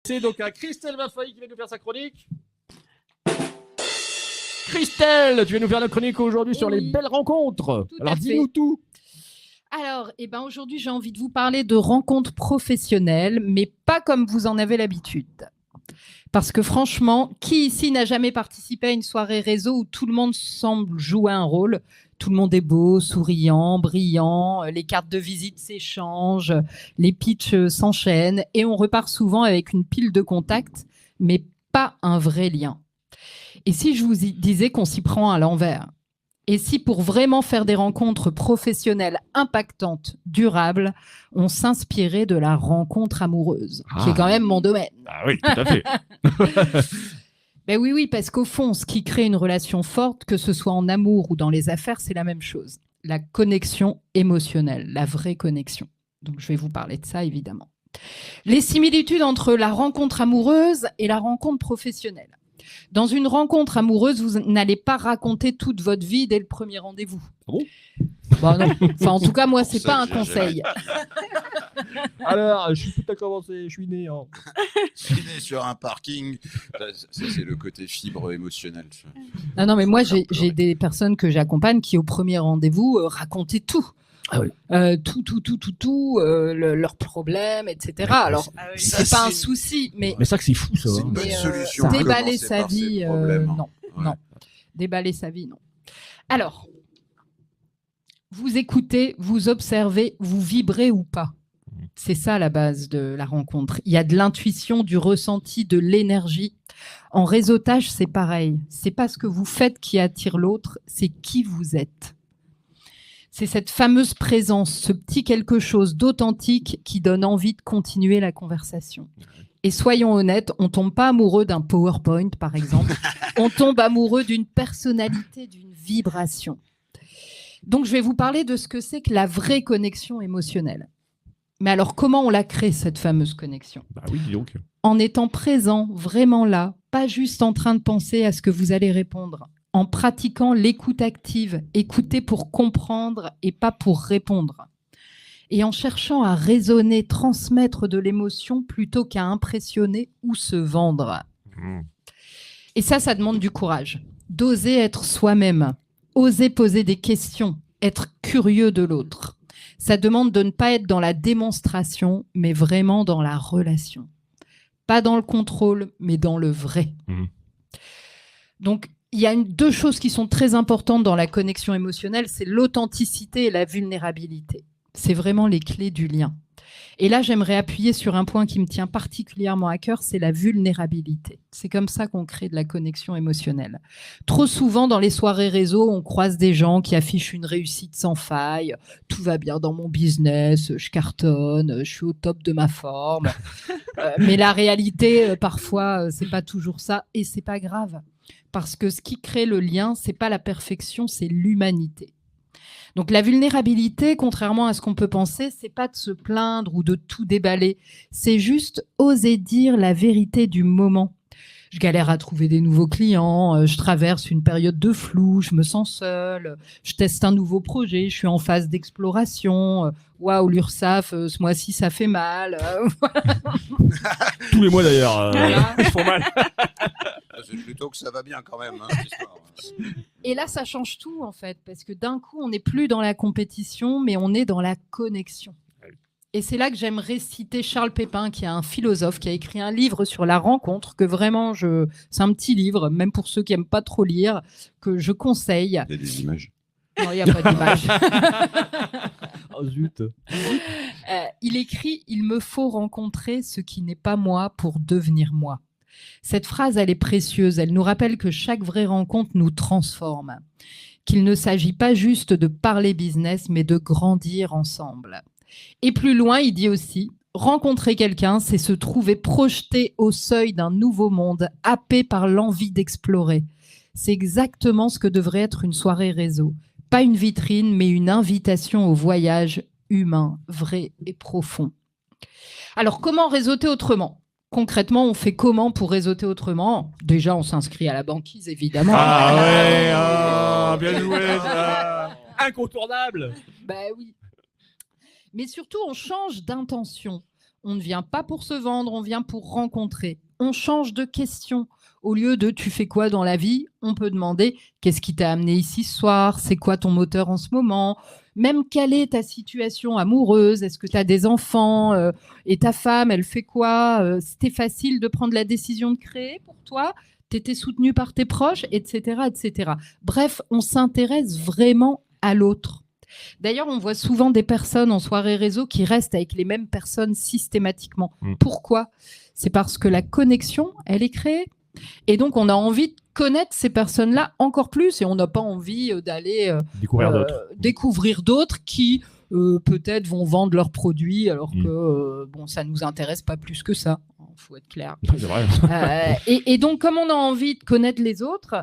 C'est donc à Christelle Vafailly qui va nous faire sa chronique. Christelle, tu vas nous faire la chronique aujourd'hui sur les belles rencontres. Alors dis-nous tout. Alors, aujourd'hui, j'ai envie de vous parler de rencontres professionnelles, mais pas comme vous en avez l'habitude. Parce que franchement, qui ici n'a jamais participé à une soirée réseau où tout le monde semble jouer un rôle ? Tout le monde est beau, souriant, brillant, les cartes de visite s'échangent, les pitchs s'enchaînent et on repart souvent avec une pile de contacts, mais pas un vrai lien. Et si je vous disais qu'on s'y prend à l'envers ? Et si pour vraiment faire des rencontres professionnelles impactantes, durables, on s'inspirait de la rencontre amoureuse, qui est quand même mon domaine. Ah oui, tout à fait. Ben oui, parce qu'au fond, ce qui crée une relation forte, que ce soit en amour ou dans les affaires, c'est la même chose. La connexion émotionnelle, la vraie connexion. Donc je vais vous parler de ça, évidemment. Les similitudes entre la rencontre amoureuse et la rencontre professionnelle. Dans une rencontre amoureuse, vous n'allez pas raconter toute votre vie dès le premier rendez-vous. Ah bon ? Bon, non. Enfin, en tout cas, moi, c'est pas un conseil. Alors, je suis tout à commencer, je suis né en... Je suis né sur un parking. Ça, c'est le côté fibre émotionnelle. Non, mais moi, j'ai des personnes que j'accompagne qui, au premier rendez-vous, racontaient tout. Ah oui. Tout, leurs problèmes, etc. Alors, c'est pas un souci, mais ça que c'est fou, ça. C'est une bonne solution. Déballer sa vie, non. Ouais. Non. Déballer sa vie, non. Alors, vous écoutez, vous observez, vous vibrez ou pas. C'est ça la base de la rencontre. Il y a de l'intuition, du ressenti, de l'énergie. En réseautage, c'est pareil. C'est pas ce que vous faites qui attire l'autre, c'est qui vous êtes. C'est cette fameuse présence, ce petit quelque chose d'authentique qui donne envie de continuer la conversation. Et soyons honnêtes, on tombe pas amoureux d'un PowerPoint, par exemple. On tombe amoureux d'une personnalité, d'une vibration. Donc, je vais vous parler de ce que c'est que la vraie connexion émotionnelle. Mais alors, comment on la crée, cette fameuse connexion ? Bah oui, dis donc. En étant présent, vraiment là, pas juste en train de penser à ce que vous allez répondre. En pratiquant l'écoute active, écouter pour comprendre et pas pour répondre. Et en cherchant à raisonner, transmettre de l'émotion plutôt qu'à impressionner ou se vendre. Et ça demande du courage. D'oser être soi-même, oser poser des questions, être curieux de l'autre. Ça demande de ne pas être dans la démonstration, mais vraiment dans la relation. Pas dans le contrôle, mais dans le vrai. Donc, il y a deux choses qui sont très importantes dans la connexion émotionnelle, c'est l'authenticité et la vulnérabilité. C'est vraiment les clés du lien. Et là, j'aimerais appuyer sur un point qui me tient particulièrement à cœur, c'est la vulnérabilité. C'est comme ça qu'on crée de la connexion émotionnelle. Trop souvent, dans les soirées réseau, on croise des gens qui affichent une réussite sans faille. Tout va bien dans mon business, je cartonne, je suis au top de ma forme. Mais la réalité, parfois, c'est pas toujours ça et c'est pas grave. Parce que ce qui crée le lien, c'est pas la perfection, c'est l'humanité. Donc la vulnérabilité, contrairement à ce qu'on peut penser, c'est pas de se plaindre ou de tout déballer. C'est juste oser dire la vérité du moment. Je galère à trouver des nouveaux clients, je traverse une période de flou, je me sens seule, je teste un nouveau projet, je suis en phase d'exploration. Waouh, l'URSSAF, ce mois-ci, ça fait mal. Tous les mois d'ailleurs, ils font mal. C'est plutôt que ça va bien quand même. Et là, ça change tout en fait, parce que d'un coup, on n'est plus dans la compétition, mais on est dans la connexion. Et c'est là que j'aimerais citer Charles Pépin, qui est un philosophe, qui a écrit un livre sur la rencontre, que vraiment, c'est un petit livre, même pour ceux qui n'aiment pas trop lire, que je conseille. Il y a des images. Non, il n'y a pas d'image. Oh zut. Il écrit « Il me faut rencontrer ce qui n'est pas moi pour devenir moi ». Cette phrase, elle est précieuse. Elle nous rappelle que chaque vraie rencontre nous transforme. Qu'il ne s'agit pas juste de parler business, mais de grandir ensemble. Et plus loin, il dit aussi « Rencontrer quelqu'un, c'est se trouver projeté au seuil d'un nouveau monde, happé par l'envie d'explorer. C'est exactement ce que devrait être une soirée réseau. Pas une vitrine, mais une invitation au voyage humain, vrai et profond. » Alors, comment réseauter autrement ? Concrètement, on fait comment pour réseauter autrement ? Déjà, on s'inscrit à la banquise, évidemment. Ah ouais, bien joué ça. Incontournable. Ben oui. Mais surtout, on change d'intention. On ne vient pas pour se vendre, on vient pour rencontrer. On change de question. Au lieu de « tu fais quoi dans la vie ?» on peut demander « qu'est-ce qui t'a amené ici ce soir ? C'est quoi ton moteur en ce moment ? Même quelle est ta situation amoureuse ? Est-ce que tu as des enfants ? Et ta femme, elle fait quoi ? C'était facile de prendre la décision de créer pour toi ? Tu étais soutenu par tes proches, etc., etc. Bref, on s'intéresse vraiment à l'autre. D'ailleurs, on voit souvent des personnes en soirée réseau qui restent avec les mêmes personnes systématiquement. Pourquoi ? C'est parce que la connexion, elle est créée. Et donc, on a envie de connaître ces personnes-là encore plus et on n'a pas envie d'aller découvrir d'autres qui peut-être vont vendre leurs produits alors que ça ne nous intéresse pas plus que ça. Il faut être clair. C'est vrai. Et donc, comme on a envie de connaître les autres,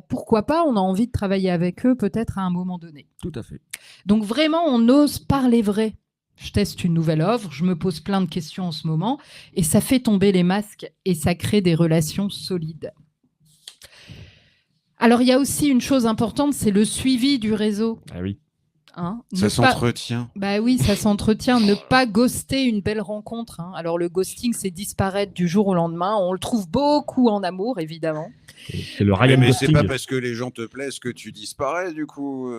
pourquoi pas, on a envie de travailler avec eux peut-être à un moment donné. Tout à fait. Donc, vraiment, on ose parler vrai. Je teste une nouvelle offre, je me pose plein de questions en ce moment et ça fait tomber les masques et ça crée des relations solides. Alors, il y a aussi une chose importante, c'est le suivi du réseau. Ah oui. Ça s'entretient. Bah oui, ça s'entretient. Ne pas ghoster une belle rencontre. Alors, le ghosting, c'est disparaître du jour au lendemain. On le trouve beaucoup en amour, évidemment. C'est le Ryan Mais ghosting. c'est pas parce que les gens te plaisent que tu disparais, du coup.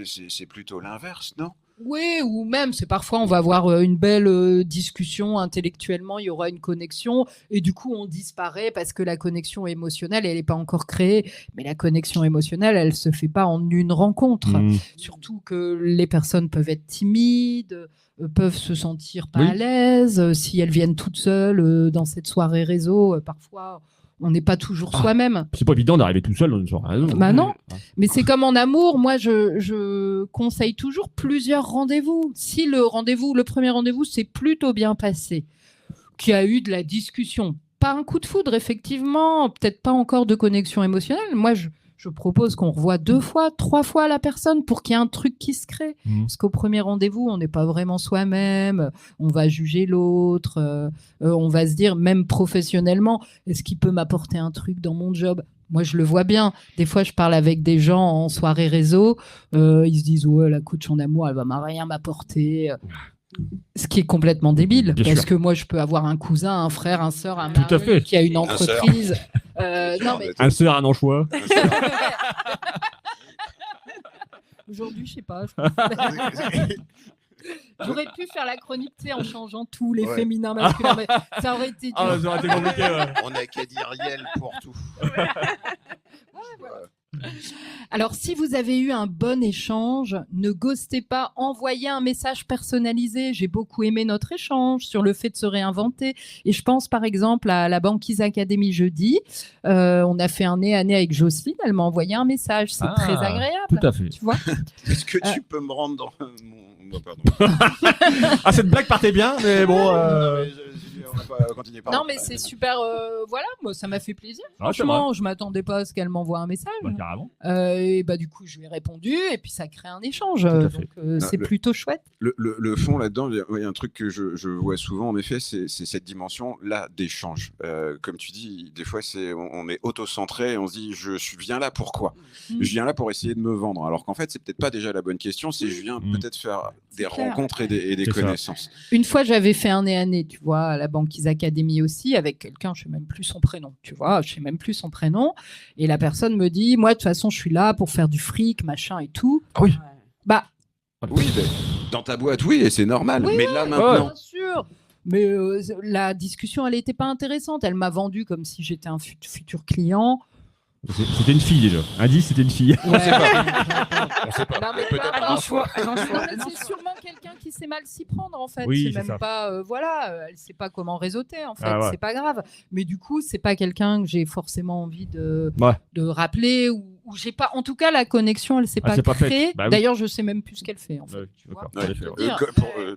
C'est plutôt l'inverse, non ? Oui, ou même, c'est parfois, on va avoir une belle discussion intellectuellement, il y aura une connexion, et du coup, on disparaît parce que la connexion émotionnelle, elle n'est pas encore créée. Mais la connexion émotionnelle, elle ne se fait pas en une rencontre. Surtout que les personnes peuvent être timides, peuvent se sentir pas à l'aise. Si elles viennent toutes seules dans cette soirée réseau, parfois... on n'est pas toujours soi-même. C'est pas évident d'arriver tout seul dans une soirée. Bah non, mais c'est comme en amour. Moi, je conseille toujours plusieurs rendez-vous. Si le premier rendez-vous s'est plutôt bien passé, qu'il y a eu de la discussion, pas un coup de foudre, effectivement, peut-être pas encore de connexion émotionnelle. Moi, je propose qu'on revoie 2 fois, 3 fois la personne pour qu'il y ait un truc qui se crée. Parce qu'au premier rendez-vous, on n'est pas vraiment soi-même, on va juger l'autre, on va se dire, même professionnellement, est-ce qu'il peut m'apporter un truc dans mon job ? Moi, je le vois bien. Des fois, je parle avec des gens en soirée réseau, ils se disent « ouais, la coach en amour, elle va rien m'apporter ». Ce qui est complètement débile, parce que moi, je peux avoir un cousin, un frère, un sœur, un mari qui a une entreprise. Un sœur, un anchois. Aujourd'hui, je sais pas. J'aurais pu faire la chronique en changeant tous les féminins masculins, mais ça aurait été dur. Ça aurait été compliqué. On n'a qu'à dire Riel pour tout. Alors, si vous avez eu un bon échange, ne ghostez pas, envoyez un message personnalisé. J'ai beaucoup aimé notre échange sur le fait de se réinventer. Et je pense par exemple à la Banquise Academy jeudi. On a fait un nez à nez avec Jocelyne. Elle m'a envoyé un message. C'est très agréable. Tout à fait. Tu vois ? Est-ce que tu peux me rendre dans mon... pardon. Cette blague partait bien, mais bon... On n'a pas continué par non, mais c'est super. Voilà, moi, ça m'a fait plaisir. Ah, franchement, je m'attendais pas à ce qu'elle m'envoie un message. Carrément. Et du coup, je lui ai répondu et puis ça crée un échange. Donc, c'est plutôt chouette. Le fond là-dedans, il y a un truc que je vois souvent, en effet, c'est cette dimension-là d'échange. Comme tu dis, des fois, on est auto-centré et on se dit, je viens là pourquoi ? Je viens là pour essayer de me vendre. Alors qu'en fait, c'est peut-être pas déjà la bonne question, c'est je viens peut-être faire des rencontres et des connaissances. Une fois, j'avais fait un nez à nez, tu vois, à la Banquise Academy aussi, avec quelqu'un, je sais même plus son prénom, et la personne me dit, moi, de toute façon, je suis là pour faire du fric, machin et tout. Oui. Oui, dans ta boîte, oui, et c'est normal. Oui, mais là, maintenant... Bien sûr. Mais la discussion, elle n'était pas intéressante. Elle m'a vendu comme si j'étais un futur client. C'était une fille déjà. Indice, c'était une fille. On sait pas. Non, mais Peut-être un choix. C'est sûrement quelqu'un qui sait mal s'y prendre en fait. Oui, c'est même ça. pas, elle sait pas comment réseauter en fait. Ah ouais. C'est pas grave. Mais du coup, c'est pas quelqu'un que j'ai forcément envie de rappeler ou j'ai pas. En tout cas, la connexion, elle s'est pas créée. Bah oui. D'ailleurs, je sais même plus ce qu'elle fait en fait. Ouais, Tu vois, Ouais.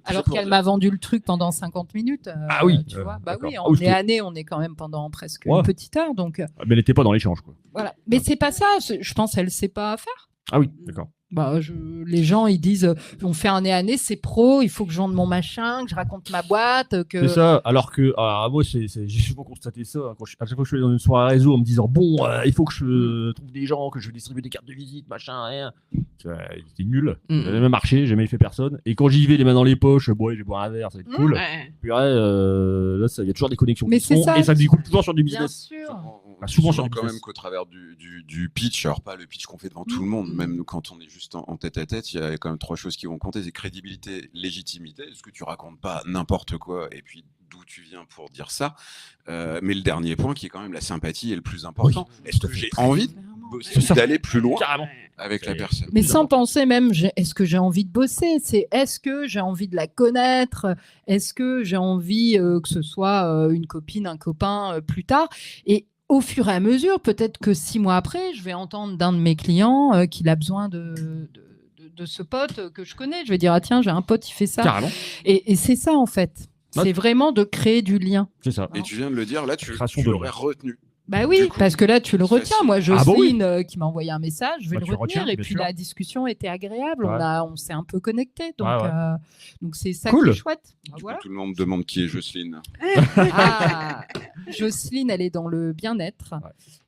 alors qu'elle m'a vendu le truc pendant 50 minutes. Ah oui. Tu vois. Bah D'accord. oui, en nez à nez, on est quand même pendant presque une petite heure, donc. Mais elle n'était pas dans l'échange, quoi. Voilà. Mais c'est pas ça. Je pense qu'elle sait pas faire. Ah oui, d'accord. Les gens, ils disent, on fait un nez à nez, c'est pro, il faut que je vende mon machin, que je raconte ma boîte. C'est ça, alors que moi, j'ai souvent constaté ça. À chaque fois que je suis dans une soirée réseau en me disant, il faut que je trouve des gens, que je distribue des cartes de visite, machin, rien. C'était nul. J'ai jamais marché, j'ai jamais fait personne. Et quand j'y vais, les mains dans les poches, je vais boire un verre, ça va être cool. Puis là, il y a toujours des connexions qui sont, et ça découle toujours sur du business. Bien sûr. Souvent sur quand même qu'au travers du pitch, alors pas le pitch qu'on fait devant tout le monde, même quand on est juste en tête à tête, il y a quand même 3 choses qui vont compter, c'est crédibilité, légitimité, est-ce que tu racontes pas n'importe quoi, et puis d'où tu viens pour dire ça, mais le dernier point qui est quand même la sympathie est le plus important. Est-ce que j'ai envie d'aller plus loin avec la personne? Mais sans penser même, est-ce que j'ai envie de bosser? C'est est-ce que j'ai envie de la connaître? Est-ce que j'ai envie que ce soit une copine, un copain plus tard? Et au fur et à mesure, peut-être que 6 mois après, je vais entendre d'un de mes clients qu'il a besoin de ce pote que je connais. Je vais dire, tiens, j'ai un pote, il fait ça. Carrément. Et c'est ça, en fait. C'est vraiment de créer du lien. C'est ça. Et tu viens de le dire, là, tu l'aurais retenu. Bah oui, parce que là, tu le retiens. Moi, Jocelyne, qui m'a envoyé un message, je vais le retenir. Et puis, la discussion était agréable. On s'est un peu connectés. Donc, c'est ça qui est chouette. Tout le monde demande qui est Jocelyne. Jocelyne, elle est dans le bien-être.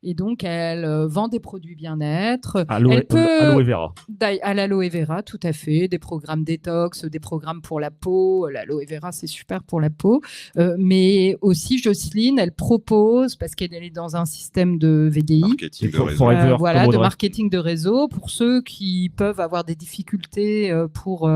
Et donc, elle vend des produits bien-être. Aloe vera. À l'aloe vera, tout à fait. Des programmes détox, des programmes pour la peau. L'aloe vera, c'est super pour la peau. Mais aussi, Jocelyne, elle propose, parce qu'elle est dans un système de VDI, marketing de réseau. De marketing de réseau, pour ceux qui peuvent avoir des difficultés pour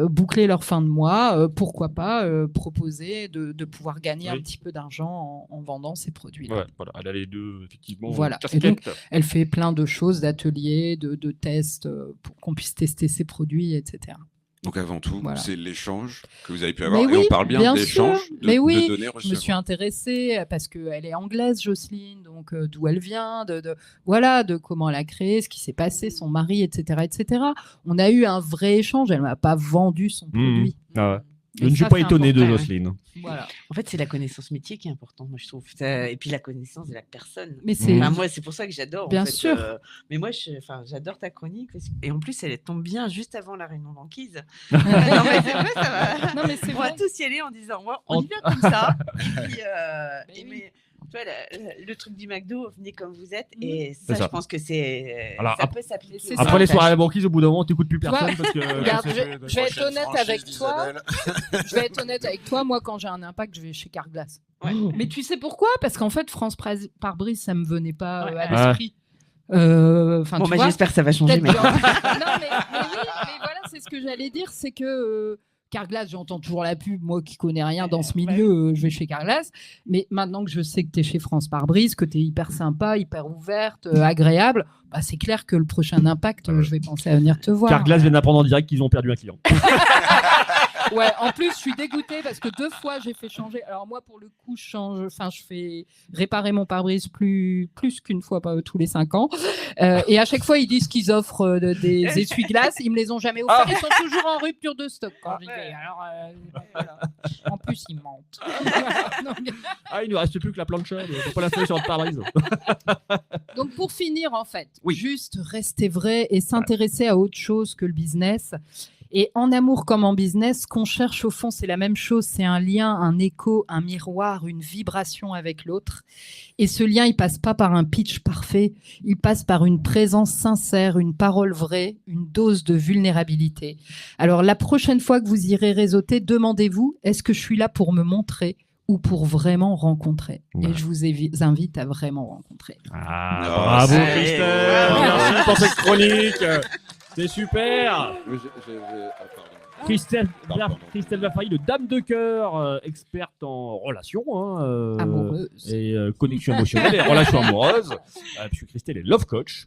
boucler leur fin de mois, pourquoi pas proposer de pouvoir gagner un petit peu d'argent en vendant ces produits. Elle a les deux, effectivement. Et donc, elle fait plein de choses, d'ateliers, de tests, pour qu'on puisse tester ses produits, etc. Donc avant tout, c'est l'échange que vous avez pu avoir. Et on parle bien d'échange, de donner, recevoir. Je me suis intéressée parce qu'elle est anglaise, Jocelyne, donc d'où elle vient, de comment elle a créé, ce qui s'est passé, son mari, etc., etc. On a eu un vrai échange. Elle ne m'a pas vendu son produit. Je ne suis pas étonné de Jocelyne. Voilà. En fait, c'est la connaissance métier qui est importante, moi, je trouve. Et puis la connaissance de la personne. Mais c'est... moi, c'est pour ça que j'adore. Bien sûr. Mais moi, j'adore ta chronique. Et en plus, elle tombe bien juste avant la réunion banquise. Non, mais c'est vrai, ça va. Non, mais on va tous y aller en disant, on y vient comme ça. Et puis, tu vois, le truc du McDo, venez comme vous êtes. Et ça, je pense que ça peut s'appliquer. Après les soirées à la banquise, au bout d'un moment, tu n'écoutes plus personne. Parce que, je vais être honnête avec toi. Je vais être honnête avec toi. Moi, quand j'ai un impact, je vais chez Carglass. Mais tu sais pourquoi? Parce qu'en fait, France Pare-Brise, ça ne me venait pas à l'esprit. J'espère que ça va changer. Mais... non, mais voilà, c'est ce que j'allais dire, c'est que Carglass, j'entends toujours la pub, moi qui connais rien dans ce milieu, je vais chez Carglass, mais maintenant que je sais que tu es chez France Pare-Brise, que tu es hyper sympa, hyper ouverte, agréable, c'est clair que le prochain impact, je vais penser à venir te voir. Carglass vient d'apprendre en direct qu'ils ont perdu un client. Ouais, en plus, je suis dégoûtée parce que 2 fois, j'ai fait changer. Alors moi, pour le coup, je fais réparer mon pare-brise plus qu'une fois, pas tous les 5 ans. Et à chaque fois, ils disent qu'ils offrent des essuie-glaces. Ils me les ont jamais offerts. Ils sont toujours en rupture de stock quand j'y vais. Alors, voilà. En plus, ils mentent. Il ne reste plus que la plancha. Faut pas l'installer sur le pare-brise. Donc, pour finir, en fait, juste rester vrai et s'intéresser à autre chose que le business. Et en amour comme en business, ce qu'on cherche au fond, c'est la même chose. C'est un lien, un écho, un miroir, une vibration avec l'autre. Et ce lien, il passe pas par un pitch parfait. Il passe par une présence sincère, une parole vraie, une dose de vulnérabilité. Alors, la prochaine fois que vous irez réseauter, demandez-vous, est-ce que je suis là pour me montrer ou pour vraiment rencontrer? Et je vous invite à vraiment rencontrer. Bravo, Christelle. Merci pour cette chronique. C'est super. Christelle Vafaille, de Dame de Cœur, experte en relations amoureuses et connexion émotionnelle et relations amoureuses, puisque Christelle est love coach.